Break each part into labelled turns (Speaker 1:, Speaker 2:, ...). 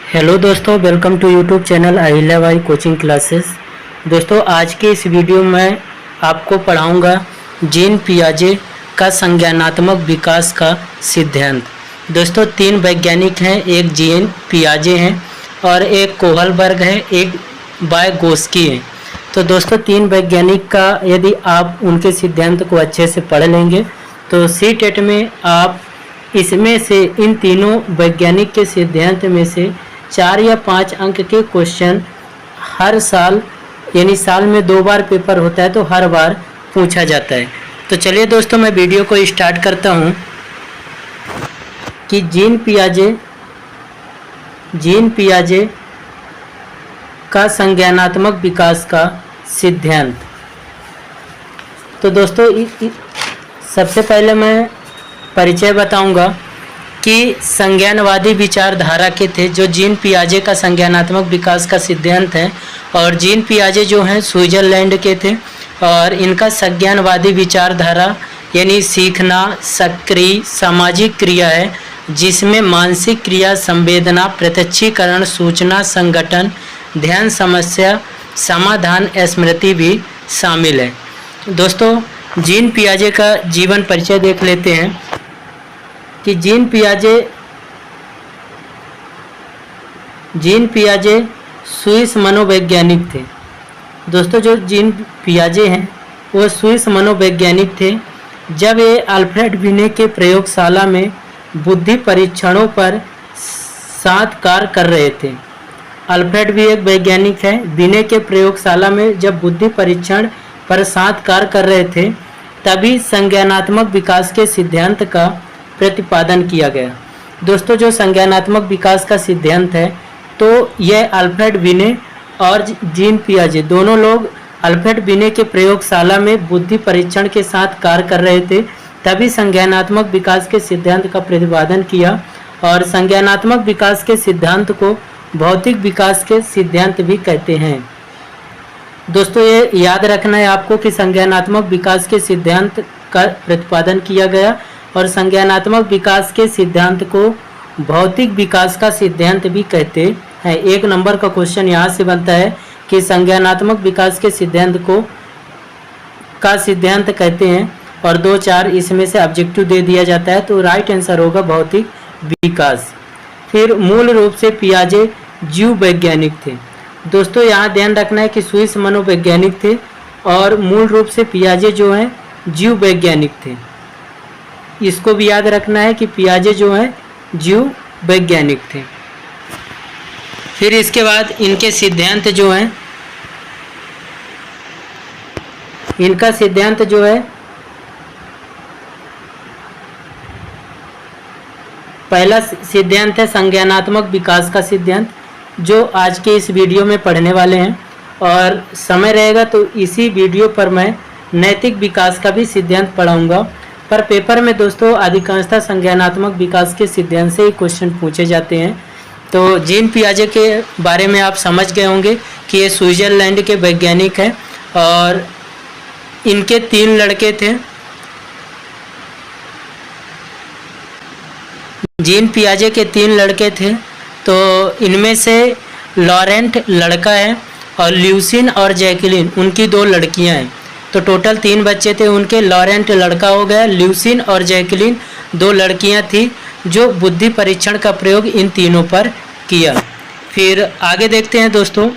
Speaker 1: Hello दोस्तों, welcome to YouTube channel Ahilyabai coaching classes. दोस्तों, आज के इस वीडियो में आपको पढ़ाऊंगा जीन पियाजे का संज्ञानात्मक विकास का सिद्धांत। दोस्तों, तीन वैज्ञानिक हैं, एक जीन पियाजे हैं और एक कोहलबर्ग है, एक वाइगोत्स्की है। तो दोस्तों, तीन वैज्ञानिक का यदि आप उनके सिद्धांत को अच्छे से पढ़ लेंगे तो सीटेट में आप इसमें से इन तीनों वैज्ञानिक के सिद्धांत में से 4 या 5 अंक के क्वेश्चन हर साल यानी साल में 2 बार पेपर होता है तो हर बार पूछा जाता है। तो चलिए दोस्तों, मैं वीडियो को स्टार्ट करता हूं कि जीन पियाजे का संज्ञानात्मक विकास का सिद्धांत। तो दोस्तों, सबसे पहले मैं परिचय बताऊंगा कि संज्ञानवादी विचारधारा के थे जो जीन पियाजे का संज्ञानात्मक विकास का सिद्धांत है। और जीन पियाजे जो हैं स्विट्जरलैंड के थे और इनका संज्ञानवादी विचारधारा यानी सीखना सक्रिय सामाजिक क्रिया है जिसमें मानसिक क्रिया, संवेदना, प्रत्यक्षीकरण, सूचना संगठन, ध्यान, समस्या समाधान, स्मृति भी शामिल है। दोस्तों, जीन पियाजे का जीवन परिचय देख लेते हैं कि जीन पियाजे स्विस मनोवैज्ञानिक थे। दोस्तों, जो जीन पियाजे हैं वो स्विस मनोवैज्ञानिक थे। जब ये अल्फ्रेड बिने के प्रयोगशाला में बुद्धि परीक्षणों पर साथ कार्य कर रहे थे। अल्फ्रेड भी एक वैज्ञानिक है। बिने के प्रयोगशाला में जब बुद्धि परीक्षण पर साथ कार्य कर रहे थे तभी संज्ञानात्मक विकास के सिद्धांत का प्रतिपादन किया गया। दोस्तों, जो संज्ञानात्मक विकास का सिद्धांत है तो यह अल्फ्रेड बिने और जीन पियाजे दोनों लोग अल्फ्रेड बिने के प्रयोगशाला में बुद्धि परीक्षण के साथ कार्य कर रहे थे, तभी संज्ञानात्मक विकास के सिद्धांत का प्रतिपादन किया। और संज्ञानात्मक विकास के सिद्धांत को भौतिक विकास के सिद्धांत भी कहते हैं। दोस्तों, ये याद रखना है आपको कि संज्ञानात्मक विकास के सिद्धांत का प्रतिपादन किया गया और संज्ञानात्मक विकास के सिद्धांत को भौतिक विकास का सिद्धांत भी कहते हैं। 1 नंबर का क्वेश्चन यहाँ से बनता है कि संज्ञानात्मक विकास के सिद्धांत को का सिद्धांत कहते हैं और 2-4 इसमें से ऑब्जेक्टिव दे दिया जाता है। तो राइट आंसर होगा भौतिक विकास। फिर मूल रूप से पियाजे जीव वैज्ञानिक थे। दोस्तों, यहाँ ध्यान रखना है कि स्विस मनोवैज्ञानिक थे और मूल रूप से पियाजे जो हैं जीव वैज्ञानिक थे। इसको भी याद रखना है कि पियाजे जो हैं जीव वैज्ञानिक थे। फिर इसके बाद इनके सिद्धांत जो हैं, इनका सिद्धांत जो है पहला सिद्धांत है संज्ञानात्मक विकास का सिद्धांत जो आज के इस वीडियो में पढ़ने वाले हैं। और समय रहेगा तो इसी वीडियो पर मैं नैतिक विकास का भी सिद्धांत पढ़ाऊंगा। पर पेपर में दोस्तों अधिकांशतः संज्ञानात्मक विकास के सिद्धांत से ही क्वेश्चन पूछे जाते हैं। तो जीन पियाजे के बारे में आप समझ गए होंगे कि ये स्विट्जरलैंड के वैज्ञानिक हैं और इनके 3 लड़के थे। जीन पियाजे के 3 लड़के थे। तो इनमें से लॉरेंट लड़का है और ल्यूसिन और जैकलिन उनकी 2 लड़कियां हैं। तो टोटल 3 बच्चे थे उनके। लॉरेंट लड़का हो गया, ल्यूसिन और जैकलिन 2 लड़कियां थी जो बुद्धि परीक्षण का प्रयोग इन तीनों पर किया। फिर आगे देखते हैं दोस्तों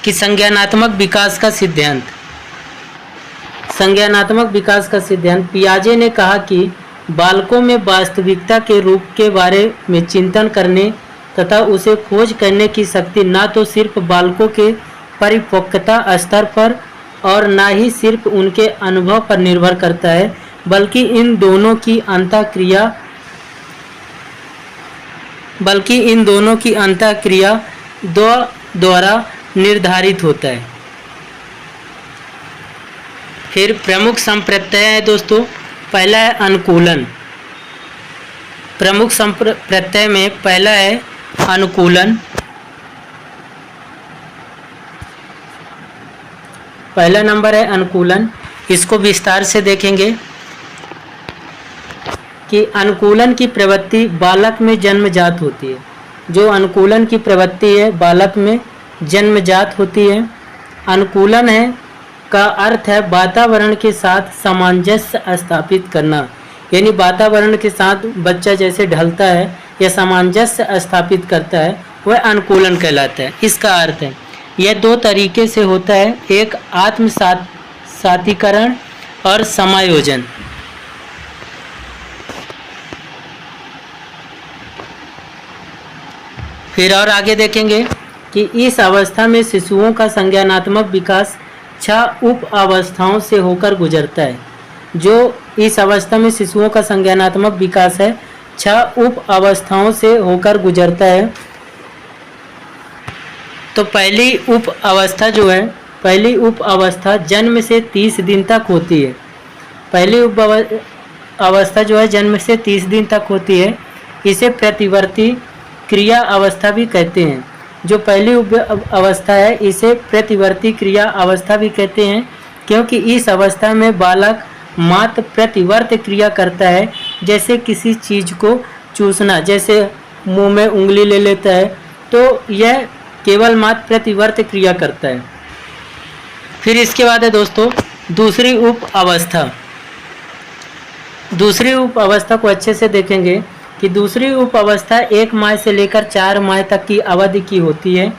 Speaker 1: कि संज्ञानात्मक विकास का सिद्धांत। संज्ञानात्मक विकास का सिद्धांत पियाजे ने कहा कि बालकों में वास्तविकता के रूप के बारे में चिंतन करने तथा उसे खोज करने की शक्ति न तो सिर्फ बालकों के परिपक्वता स्तर पर और न ही सिर्फ उनके अनुभव पर निर्भर करता है, बल्कि इन दोनों की अंतःक्रिया द्वारा निर्धारित होता है। फिर प्रमुख संप्रत्यय है दोस्तों। पहला है अनुकूलन। प्रमुख संप्रत्यय में पहला है अनुकूलन। पहला नंबर है अनुकूलन। इसको विस्तार से देखेंगे कि अनुकूलन की प्रवृत्ति बालक में जन्मजात होती है। जो अनुकूलन की प्रवृत्ति है बालक में जन्मजात होती है। अनुकूलन है का अर्थ है वातावरण के साथ सामंजस्य स्थापित करना, यानी वातावरण के साथ बच्चा जैसे ढलता है या सामंजस्य स्थापित करता है वह अनुकूलन कहलाता है। इसका अर्थ है यह दो तरीके से होता है, एक आत्मसातीकरण और समायोजन। फिर और आगे देखेंगे कि इस अवस्था में शिशुओं का संज्ञानात्मक विकास 6 उप अवस्थाओं से होकर गुजरता है। जो इस अवस्था में शिशुओं का संज्ञानात्मक विकास है 6 उप अवस्थाओं से होकर गुजरता है। तो पहली उप अवस्था जन्म से 30 दिन तक होती है। पहली उप अवस्था जो है जन्म से 30 दिन तक होती है। इसे प्रतिवर्ती क्रिया अवस्था भी कहते हैं। जो पहली उप अवस्था है इसे प्रतिवर्ती क्रिया अवस्था भी कहते हैं, क्योंकि इस अवस्था में बालक मात्र प्रतिवर्त क्रिया करता है, जैसे किसी चीज़ को चूसना, जैसे मुंह में उंगली ले लेता है, तो यह केवल मात्र प्रतिवर्त क्रिया करता है। फिर इसके बाद है दोस्तों दूसरी उप अवस्था। दूसरी उप अवस्था को अच्छे से देखेंगे कि दूसरी उप अवस्था 1 माह से लेकर 4 माह तक की अवधि की होती है।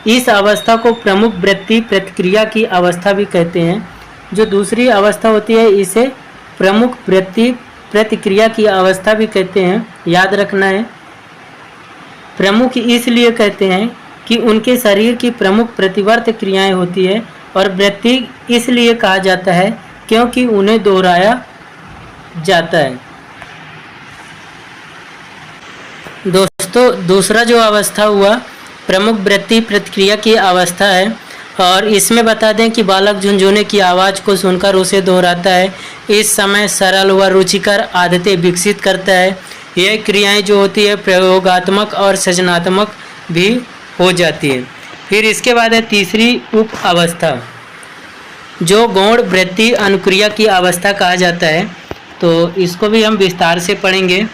Speaker 1: इस अवस्था को प्रमुख वृत्ति प्रतिक्रिया की अवस्था भी कहते हैं। जो दूसरी अवस्था होती है इसे प्रमुख वृत्ति प्रतिक्रिया की अवस्था भी कहते हैं। याद रखना है, प्रमुख इसलिए कहते हैं कि उनके शरीर की प्रमुख प्रतिवर्त क्रियाएं होती है, और वृत्ति इसलिए कहा जाता है क्योंकि उन्हें दोहराया जाता है। दोस्तों दूसरा जो अवस्था हुआ प्रमुख वृत्ति प्रतिक्रिया की अवस्था है, और इसमें बता दें कि बालक झुंझुने की आवाज़ को सुनकर उसे दोहराता है। इस समय सरल व रुचिकर आदतें विकसित करता है। यह क्रियाएं जो होती है प्रयोगात्मक और सृजनात्मक भी हो जाती है। फिर इसके बाद है तीसरी उप अवस्था जो गौण वृत्ति अनुक्रिया की अवस्था कहा जाता है। तो इसको भी हम विस्तार से पढ़ेंगे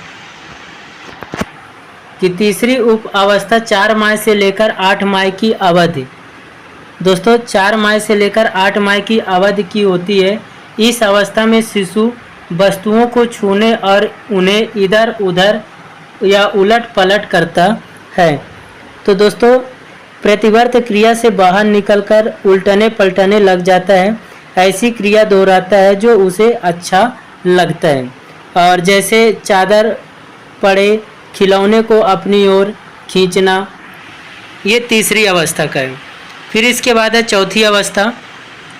Speaker 1: कि तीसरी उप अवस्था 4 माह से लेकर 8 माह की अवधि। दोस्तों 4 माह से लेकर 8 माह की अवधि की होती है। इस अवस्था में शिशु वस्तुओं को छूने और उन्हें इधर उधर या उलट पलट करता है। तो दोस्तों प्रतिवर्त क्रिया से बाहर निकलकर उल्टने पलटने लग जाता है। ऐसी क्रिया दोहराता है जो उसे अच्छा लगता है, और जैसे चादर पड़े खिलौने को अपनी ओर खींचना, ये तीसरी अवस्था का है। फिर इसके बाद है चौथी अवस्था।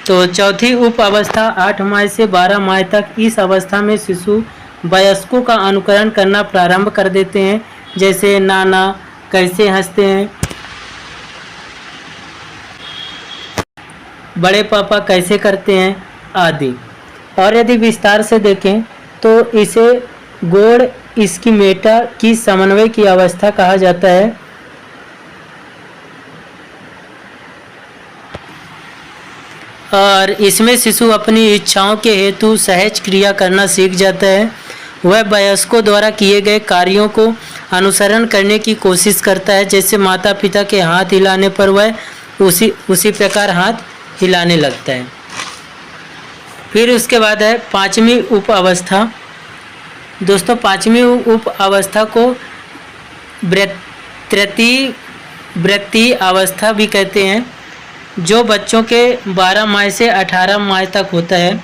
Speaker 1: तो चौथी उप अवस्था 8 माह से 12 माह तक। इस अवस्था में शिशु वयस्कों का अनुकरण करना प्रारंभ कर देते हैं, जैसे नाना कैसे हंसते हैं, बड़े पापा कैसे करते हैं आदि। और यदि विस्तार से देखें तो इसे गौण स्कीमेटा की समन्वय की अवस्था कहा जाता है। और इसमें शिशु अपनी इच्छाओं के हेतु सहज क्रिया करना सीख जाता है। वह वयस्कों द्वारा किए गए कार्यों को अनुसरण करने की कोशिश करता है, जैसे माता पिता के हाथ हिलाने पर वह उसी प्रकार हाथ हिलाने लगता है। फिर उसके बाद है पांचवी उप अवस्था। दोस्तों पांचवी उप अवस्था को वृत्ति अवस्था भी कहते हैं, जो बच्चों के 12 माह से 18 माह तक होता है।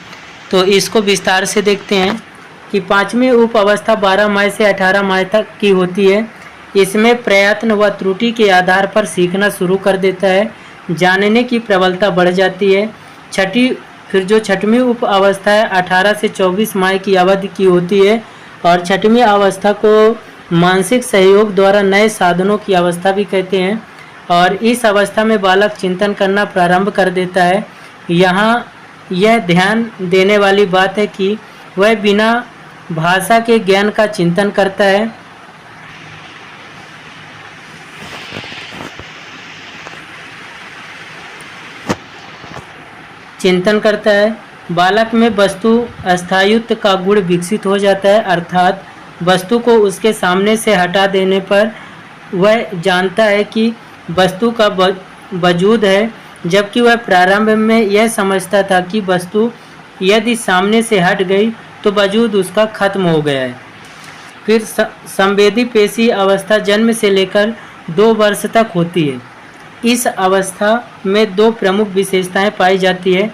Speaker 1: तो इसको विस्तार से देखते हैं कि पांचवी उप अवस्था 12 माह से 18 माह तक की होती है। इसमें प्रयत्न व त्रुटि के आधार पर सीखना शुरू कर देता है, जानने की प्रबलता बढ़ जाती है। फिर जो छठवीं उप अवस्था है 18 से 24 माह की अवधि की होती है, और छठवीं अवस्था को मानसिक सहयोग द्वारा नए साधनों की अवस्था भी कहते हैं। और इस अवस्था में बालक चिंतन करना प्रारंभ कर देता है। यहाँ यह ध्यान देने वाली बात है कि वह बिना भाषा के ज्ञान का चिंतन करता है। बालक में वस्तु स्थायित्व का गुण विकसित हो जाता है, अर्थात वस्तु को उसके सामने से हटा देने पर वह जानता है कि वस्तु का वजूद है, जबकि वह प्रारंभ में यह समझता था कि वस्तु यदि सामने से हट गई तो वजूद उसका खत्म हो गया है। फिर संवेदी पेशी अवस्था जन्म से लेकर 2 वर्ष तक होती है। इस अवस्था में 2 प्रमुख विशेषताएं पाई जाती है।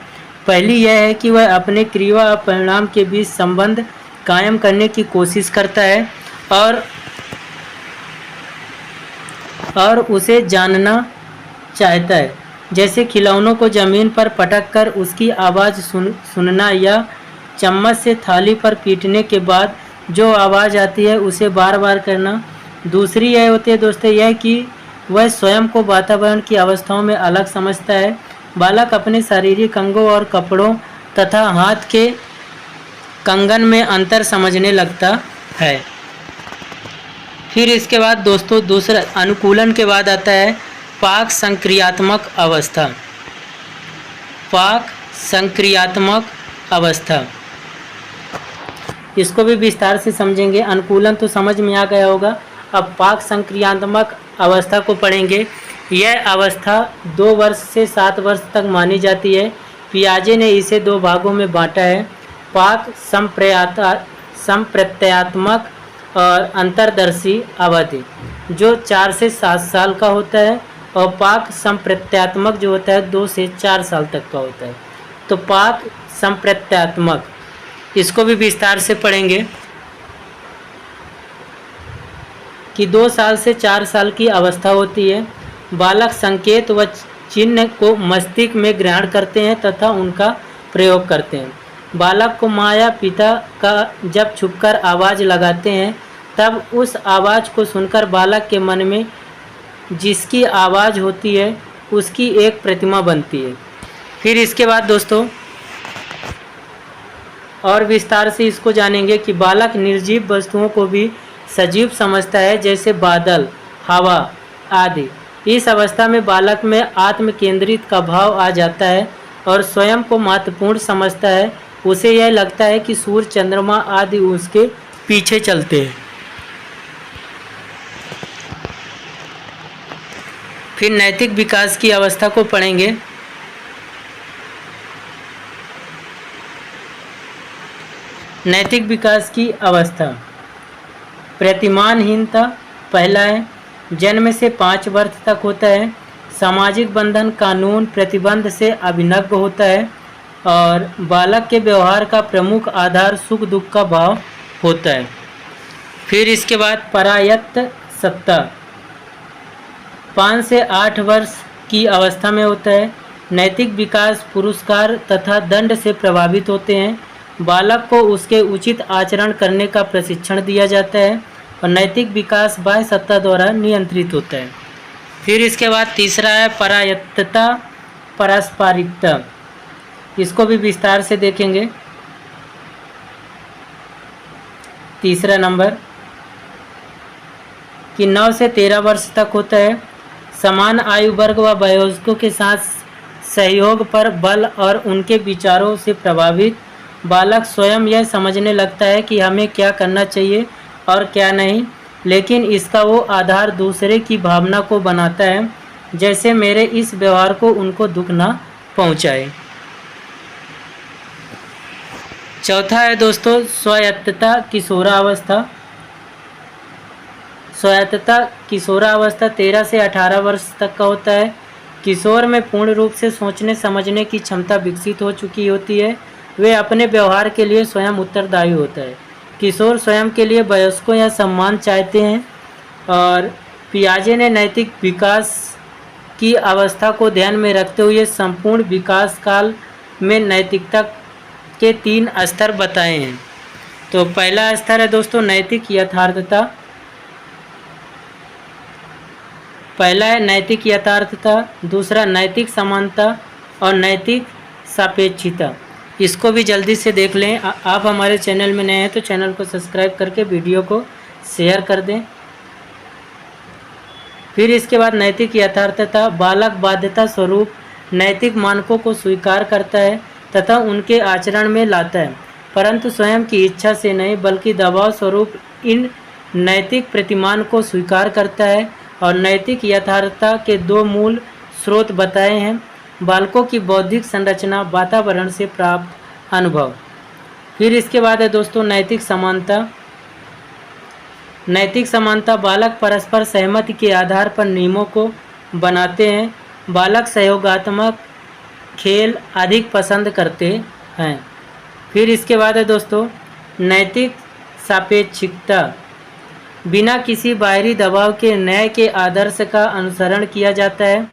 Speaker 1: पहली यह है कि वह अपने क्रिया और परिणाम के बीच संबंध कायम करने की कोशिश करता है और उसे जानना चाहता है, जैसे खिलौनों को ज़मीन पर पटक कर उसकी आवाज़ सुनना या चम्मच से थाली पर पीटने के बाद जो आवाज़ आती है उसे बार बार करना। दूसरी यह होती है दोस्तों यह कि वह स्वयं को वातावरण की अवस्थाओं में अलग समझता है। बालक अपने शारीरिक अंगों और कपड़ों तथा हाथ के कंगन में अंतर समझने लगता है। फिर इसके बाद दोस्तों दूसरा अनुकूलन के बाद आता है पाक संक्रियात्मक अवस्था। पाक संक्रियात्मक अवस्था, इसको भी विस्तार से समझेंगे। अनुकूलन तो समझ में आ गया होगा, अब पाक संक्रियात्मक अवस्था को पढ़ेंगे। यह अवस्था 2 वर्ष से 7 वर्ष तक मानी जाती है। पियाजे ने इसे 2 भागों में बांटा है, पाक संप्रत्यात्मक और अंतर्दर्शी अवधि, जो 4 से 7 साल का होता है, और पाक संप्रत्यात्मक जो होता है 2 से 4 साल तक का होता है। तो पाक संप्रत्यात्मक, इसको भी विस्तार से पढ़ेंगे कि 2 साल से 4 साल की अवस्था होती है। बालक संकेत व चिन्ह को मस्तिष्क में ग्रहण करते हैं तथा उनका प्रयोग करते हैं। बालक को माँ या पिता का जब छुपकर आवाज़ लगाते हैं तब उस आवाज़ को सुनकर बालक के मन में जिसकी आवाज़ होती है उसकी एक प्रतिमा बनती है। फिर इसके बाद दोस्तों और विस्तार से इसको जानेंगे कि बालक निर्जीव वस्तुओं को भी सजीव समझता है, जैसे बादल, हवा आदि। इस अवस्था में बालक में आत्म केंद्रित का भाव आ जाता है और स्वयं को महत्वपूर्ण समझता है। उसे यह लगता है कि सूर्य, चंद्रमा आदि उसके पीछे चलते हैं। फिर नैतिक विकास की अवस्था को पढ़ेंगे। नैतिक विकास की अवस्था, प्रतिमानहीनता पहला है, जन्म से 5 वर्ष तक होता है। सामाजिक बंधन, कानून, प्रतिबंध से अभिनव होता है और बालक के व्यवहार का प्रमुख आधार सुख दुख का भाव होता है। फिर इसके बाद परायत्त सत्ता 5 से 8 वर्ष की अवस्था में होता है। नैतिक विकास पुरस्कार तथा दंड से प्रभावित होते हैं। बालक को उसके उचित आचरण करने का प्रशिक्षण दिया जाता है और नैतिक विकास बाह्य सत्ता द्वारा नियंत्रित होता है। फिर इसके बाद तीसरा है परायत्तता, पारस्परिकता, इसको भी विस्तार से देखेंगे। तीसरा नंबर कि 9 से 13 वर्ष तक होता है। समान आयु वर्ग व वयोजकों के साथ सहयोग पर बल और उनके विचारों से प्रभावित बालक स्वयं यह समझने लगता है कि हमें क्या करना चाहिए और क्या नहीं, लेकिन इसका वो आधार दूसरे की भावना को बनाता है, जैसे मेरे इस व्यवहार को उनको दुख न पहुंचाए। चौथा है दोस्तों स्वायत्तता किशोरावस्था। स्वायत्तता किशोरावस्था 13 से 18 वर्ष तक का होता है। किशोर में पूर्ण रूप से सोचने समझने की क्षमता विकसित हो चुकी होती है। वे अपने व्यवहार के लिए स्वयं उत्तरदायी होता है। किशोर स्वयं के लिए वयस्कों या सम्मान चाहते हैं। और पियाजे ने नैतिक विकास की अवस्था को ध्यान में रखते हुए संपूर्ण विकास काल में नैतिकता के 3 स्तर बताए हैं। तो पहला स्तर है दोस्तों नैतिक यथार्थता। पहला है नैतिक यथार्थता, दूसरा नैतिक समानता और नैतिक सापेक्षिता। इसको भी जल्दी से देख लें। आप हमारे चैनल में नए हैं तो चैनल को सब्सक्राइब करके वीडियो को शेयर कर दें। फिर इसके बाद नैतिक यथार्थता, बालक बाध्यता स्वरूप नैतिक मानकों को स्वीकार करता है तथा उनके आचरण में लाता है, परंतु स्वयं की इच्छा से नहीं बल्कि दबाव स्वरूप इन नैतिक प्रतिमान को स्वीकार करता है और नैतिक यथार्थता के दो मूल स्रोत बताए हैं। बालकों की बौद्धिक संरचना, वातावरण से प्राप्त अनुभव। फिर इसके बाद है दोस्तों नैतिक समानता। नैतिक समानता बालक परस्पर सहमति के आधार पर नियमों को बनाते हैं। बालक सहयोगात्मक खेल अधिक पसंद करते हैं। फिर इसके बाद है दोस्तों नैतिक सापेक्षिकता। बिना किसी बाहरी दबाव के न्याय के आदर्श का अनुसरण किया जाता है।